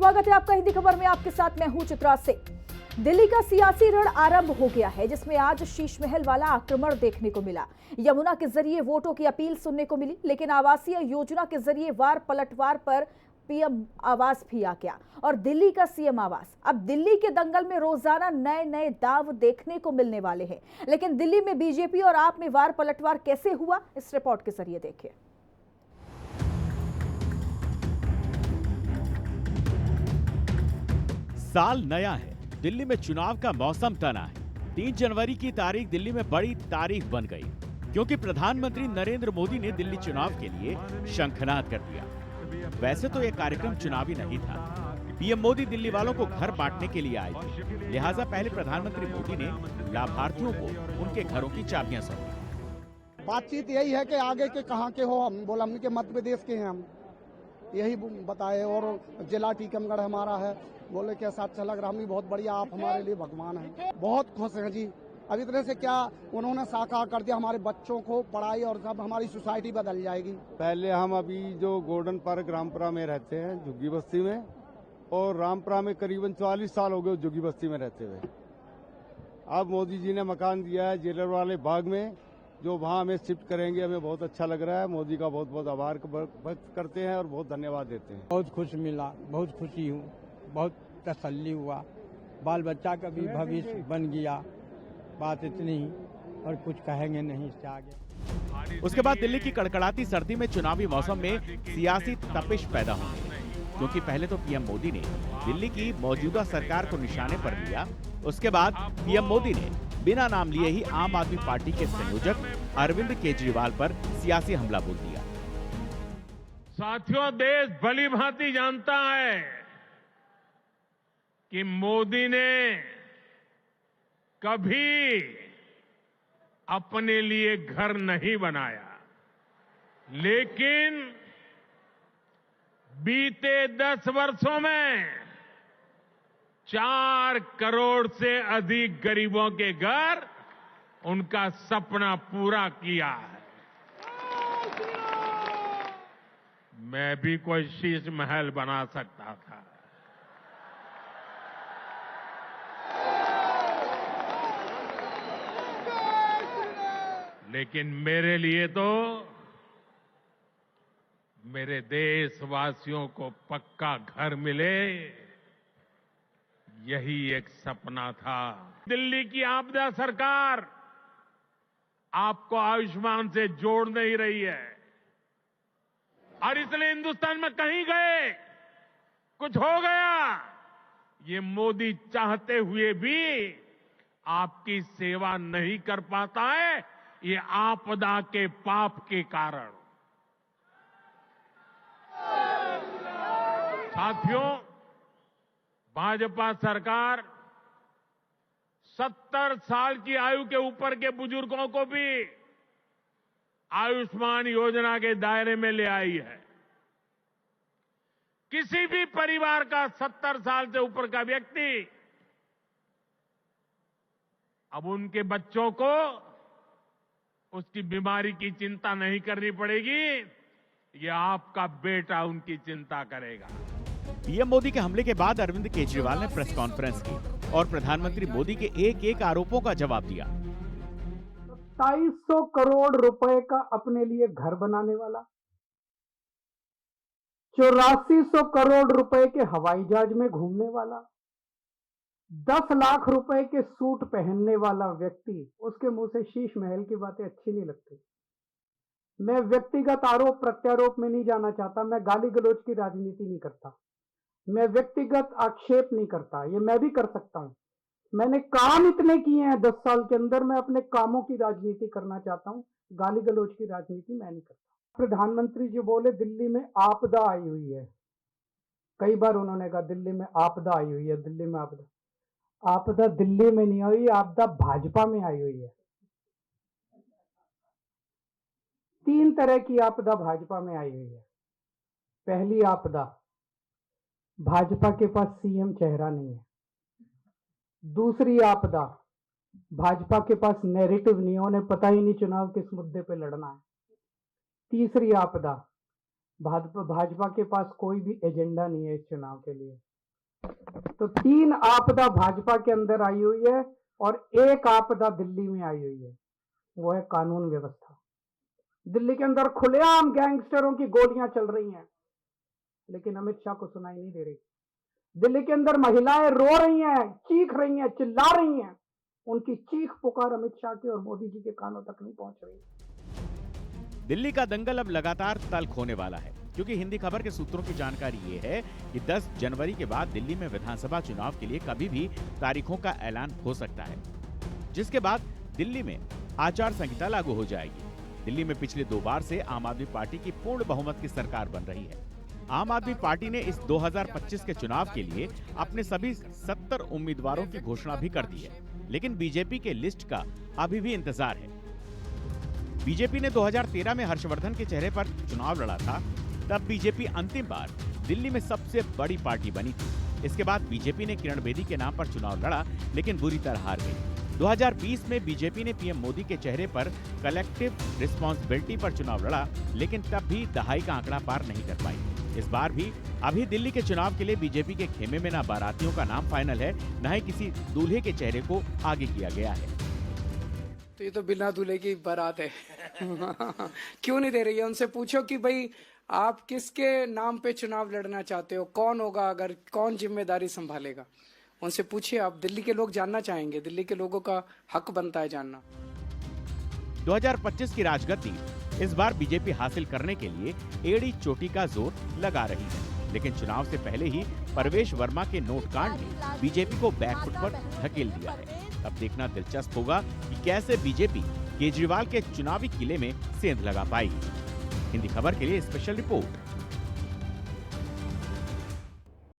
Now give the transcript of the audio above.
स्वागत है आपका हिंदी खबर में। आपके साथ मैं हूं चित्रा से। दिल्ली का सियासी रण आरंभ हो गया है, जिसमें आज शीश महल वाला आक्रमण देखने को मिला। यमुना के जरिए वोटों की अपील सुनने को मिली, लेकिन आवासीय योजना के जरिए वार पलटवार पर पीएम आवास भी आ गया और दिल्ली का सीएम आवास। अब दिल्ली के दंगल में रोजाना नए नए दाव देखने को मिलने वाले हैं, लेकिन दिल्ली में बीजेपी और आप में वार पलटवार कैसे हुआ, इस रिपोर्ट के जरिए देखिए। साल नया है, दिल्ली में चुनाव का मौसम तना है। 3 जनवरी की तारीख दिल्ली में बड़ी तारीख बन गई, क्योंकि प्रधानमंत्री नरेंद्र मोदी ने दिल्ली चुनाव के लिए शंखनाद कर दिया। वैसे तो यह कार्यक्रम चुनावी नहीं था। पीएम मोदी दिल्ली वालों को घर बांटने के लिए आए थे, लिहाजा पहले प्रधानमंत्री मोदी ने लाभार्थियों को उनके घरों की चाबियां सौंपी। बातचीत यही है कि आगे के कहाँ के हो, हम बोला हमने के मध्य प्रदेश के हैं, हम यही बताए। और जिला टीकमगढ़ हमारा है, बोले कैसा अच्छा लग रहा, हम भी बहुत बढ़िया, आप हमारे लिए भगवान हैं, बहुत खुश हैं जी। अब इतने से क्या उन्होंने साकार कर दिया, हमारे बच्चों को पढ़ाई और सब, हमारी सोसाइटी बदल जाएगी। पहले हम अभी जो गोल्डन पार्क रामपुरा में रहते हैं झुग्गी बस्ती में, और रामपुरा में करीबन 44 साल हो गए झुग्गी बस्ती में रहते हुए। अब मोदी जी ने मकान दिया है जेलर वाले बाग में, जो वहाँ हमें शिफ्ट करेंगे, हमें बहुत अच्छा लग रहा है। मोदी का बहुत बहुत आभार व्यक्त करते हैं और बहुत धन्यवाद देते हैं। बहुत खुश मिला, बहुत खुशी हूँ, बहुत तसल्ली हुआ, बाल बच्चा का भी भविष्य बन गया। बात इतनी ही, और कुछ कहेंगे नहीं इससे आगे। उसके बाद दिल्ली की कड़कड़ाती सर्दी में चुनावी मौसम में सियासी तपिश पैदा हुई, क्योंकि पहले तो पीएम मोदी ने दिल्ली की मौजूदा सरकार को निशाने पर लिया। उसके बाद पीएम मोदी ने बिना नाम लिए ही आम आदमी पार्टी के संयोजक अरविंद केजरीवाल पर सियासी हमला बोल दिया। साथियों, देश भली भांति जानता है कि मोदी ने कभी अपने लिए घर नहीं बनाया, लेकिन बीते 10 वर्षों में 4 करोड़ से अधिक गरीबों के घर, उनका सपना पूरा किया है। मैं भी कोई शीश महल बना सकता था, लेकिन मेरे लिए तो मेरे देशवासियों को पक्का घर मिले, यही एक सपना था। दिल्ली की आपदा सरकार आपको आयुष्मान से जोड़ नहीं रही है, और इसलिए हिंदुस्तान में कहीं गए, कुछ हो गया, ये मोदी चाहते हुए भी आपकी सेवा नहीं कर पाता है, ये आपदा के पाप के कारण। साथियों, भाजपा सरकार 70 साल की आयु के ऊपर के बुजुर्गों को भी आयुष्मान योजना के दायरे में ले आई है। किसी भी परिवार का 70 साल से ऊपर का व्यक्ति, अब उनके बच्चों को उसकी बीमारी की चिंता नहीं करनी पड़ेगी, ये आपका बेटा उनकी चिंता करेगा। पीएम मोदी के हमले के बाद अरविंद केजरीवाल ने प्रेस कॉन्फ्रेंस की और प्रधानमंत्री मोदी के एक आरोपों का जवाब दिया। 2,200 करोड़ रुपए का अपने लिए घर बनाने वाला, 8400 करोड़ रुपए के हवाई जहाज में घूमने वाला, 10 लाख रुपए के सूट पहनने वाला व्यक्ति, उसके मुंह से शीश महल की बातें अच्छी नहीं लगती। मैं व्यक्तिगत आरोप प्रत्यारोप में नहीं जाना चाहता, मैं गाली गलौज की राजनीति नहीं करता, मैं व्यक्तिगत आक्षेप नहीं करता, ये मैं भी कर सकता हूं। मैंने काम इतने किए हैं 10 साल के अंदर, मैं अपने कामों की राजनीति करना चाहता हूं, गाली गलौज की राजनीति मैं नहीं करता। प्रधानमंत्री जी बोले दिल्ली में आपदा आई हुई है, कई बार उन्होंने कहा दिल्ली में आपदा आई हुई है, दिल्ली में आपदा। आपदा दिल्ली में नहीं आई, आपदा भाजपा में आई हुई है। 3 तरह की आपदा भाजपा में आई हुई है। पहली आपदा, भाजपा के पास सीएम चेहरा नहीं है। दूसरी आपदा, भाजपा के पास नैरेटिव नहीं है, उन्हें पता ही नहीं चुनाव किस मुद्दे पे लड़ना है। तीसरी आपदा, भाजपा के पास कोई भी एजेंडा नहीं है इस चुनाव के लिए। तो 3 आपदा भाजपा के अंदर आई हुई है और एक आपदा दिल्ली में आई हुई है, वो है कानून व्यवस्था। दिल्ली के अंदर खुलेआम गैंगस्टरों की गोलियां चल रही हैं, लेकिन अमित शाह को सुनाई नहीं दे रही। दिल्ली के अंदर महिलाएं रो रही हैं, चीख रही हैं, चिल्ला रही हैं, उनकी चीख पुकार अमित शाह के और मोदी जी के कानों तक नहीं पहुंच रही। दिल्ली का दंगल अब लगातार तल्ख होने वाला है, क्योंकि हिंदी खबर के सूत्रों की जानकारी ये है कि 10 जनवरी के बाद दिल्ली में विधानसभा चुनाव के लिए कभी भी तारीखों का ऐलान हो सकता है, जिसके बाद दिल्ली में आचार संहिता लागू हो जाएगी। दिल्ली में पिछले 2 बार से आम आदमी पार्टी की पूर्ण बहुमत की सरकार बन रही है। आम आदमी पार्टी ने इस 2025 के चुनाव के लिए अपने सभी 70 उम्मीदवारों की घोषणा भी कर दी है, लेकिन बीजेपी के लिस्ट का अभी भी इंतजार है। बीजेपी ने 2013 में हर्षवर्धन के चेहरे पर चुनाव लड़ा था, तब बीजेपी अंतिम बार दिल्ली में सबसे बड़ी पार्टी बनी थी। इसके बाद बीजेपी ने किरण बेदी के नाम पर चुनाव लड़ा, लेकिन बुरी तरह हार गई। 2020 में बीजेपी ने पीएम मोदी के चेहरे पर कलेक्टिव रिस्पॉन्सिबिलिटी पर चुनाव लड़ा, लेकिन तब भी दहाई का आंकड़ा पार नहीं कर पाई। इस बार भी अभी दिल्ली के चुनाव के लिए बीजेपी के खेमे में न बारातियों का नाम फाइनल है, न ही किसी दूल्हे के चेहरे को आगे किया गया है। तो ये तो बिना दूल्हे की बारात है। क्यों नहीं दे रही है? उनसे पूछो कि भाई आप किसके नाम पे चुनाव लड़ना चाहते हो, कौन होगा, अगर कौन जिम्मेदारी संभालेगा, उनसे पूछिए आप। दिल्ली के लोग जानना चाहेंगे, दिल्ली के लोगों का हक बनता है जानना। 2025 की राजगद्दी इस बार बीजेपी हासिल करने के लिए एड़ी चोटी का जोर लगा रही है, लेकिन चुनाव से पहले ही परवेश वर्मा के नोट कांड ने बीजेपी को बैकफुट पर धकेल दिया है। अब देखना दिलचस्प होगा कि कैसे बीजेपी केजरीवाल के चुनावी किले में सेंध लगा पाएगी। हिंदी खबर के लिए स्पेशल रिपोर्ट